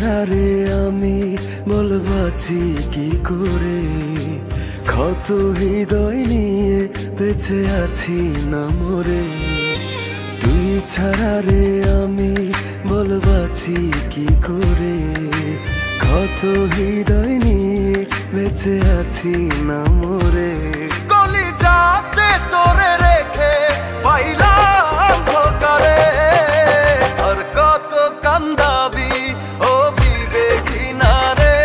ছাড়া রে আমি বলবাছি কি করে, ক্ষত হৃদয় নিয়ে বেঁচে আছি না মরে। তুই ছাড়া রে আমি বলবাছি কি করে, ক্ষত হৃদয় নিয়ে বেঁচে আছি না মরে। কলিজাতে তোরে রেখে পাইলাম ধোকারে, আর কত কান্দাবি ও বিবেকিনা রে।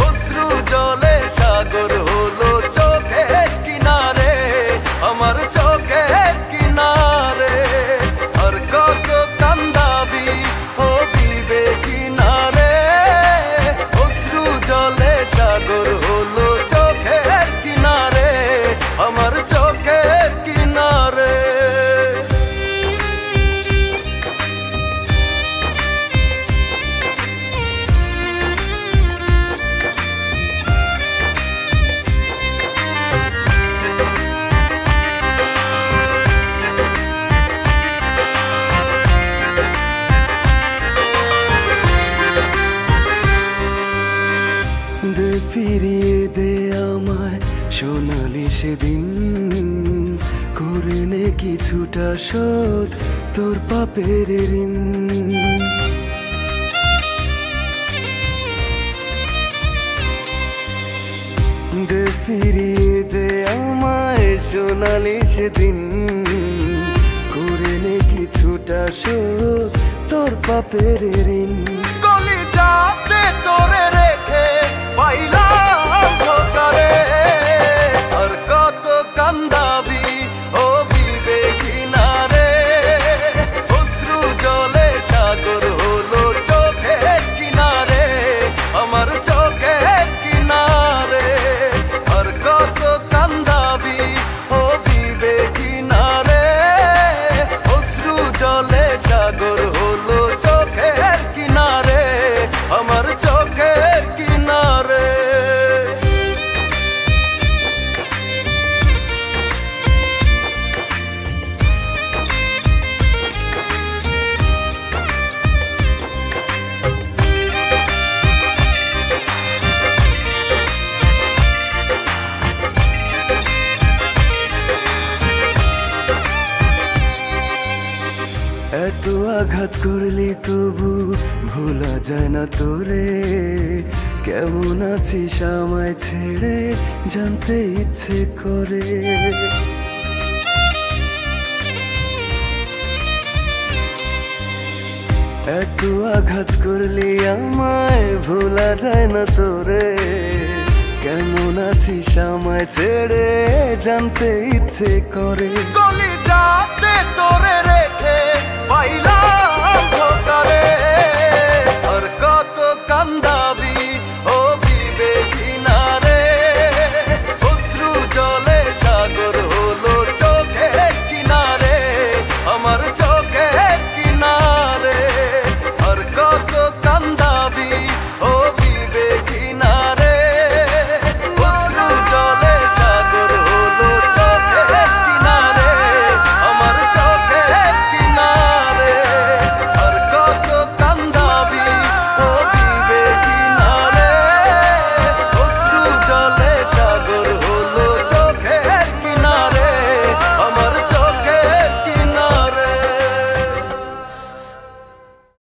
অশ্রু জলে সাগর হলো চোখের কিনারে, আমার চোখের কিনারে। আর কত কান্দাবি ও বিবেকিনা রে। অশ্রু জলে সাগর হলো চোখের কিনারে, আমার চোখের কিনারে। দে ফিরিয়ে দে আমায় সোনালি সেদিন, করে নে কিছুটা শোধ তোর পাপের ঋণ। দে ফিরিয়ে দে আমায় সোনালি সেদিন, করে নে কিছুটা শোধ তোর পাপের ঋণ। কলিজাতে তোরে রেখে পাইলাম ধোকারে, আর কত কান্দাবি ও বিবেকিনা রে। অশ্রু জলে সাগর হলো চোখের কিনারে, আমার চোখের কিনারে। আর কত কান্দাবি ও বিবেকিনা রে। অশ্রু জলে সাগর হলো চোখের কিনারে, আমার চোখের কিনারে। এত আঘাত করলি তবু ভোলা যায় না তোরে, কেমন আছিস আমায় ছেড়ে জানতে ইচ্ছে করে। এত আঘাত করলি আমায় ভোলা যায় না তোরে, কেমন আছিস আমায় ছেড়ে জানতে ইচ্ছে করে। কলিজাতে তোরে রেখে পাইলাম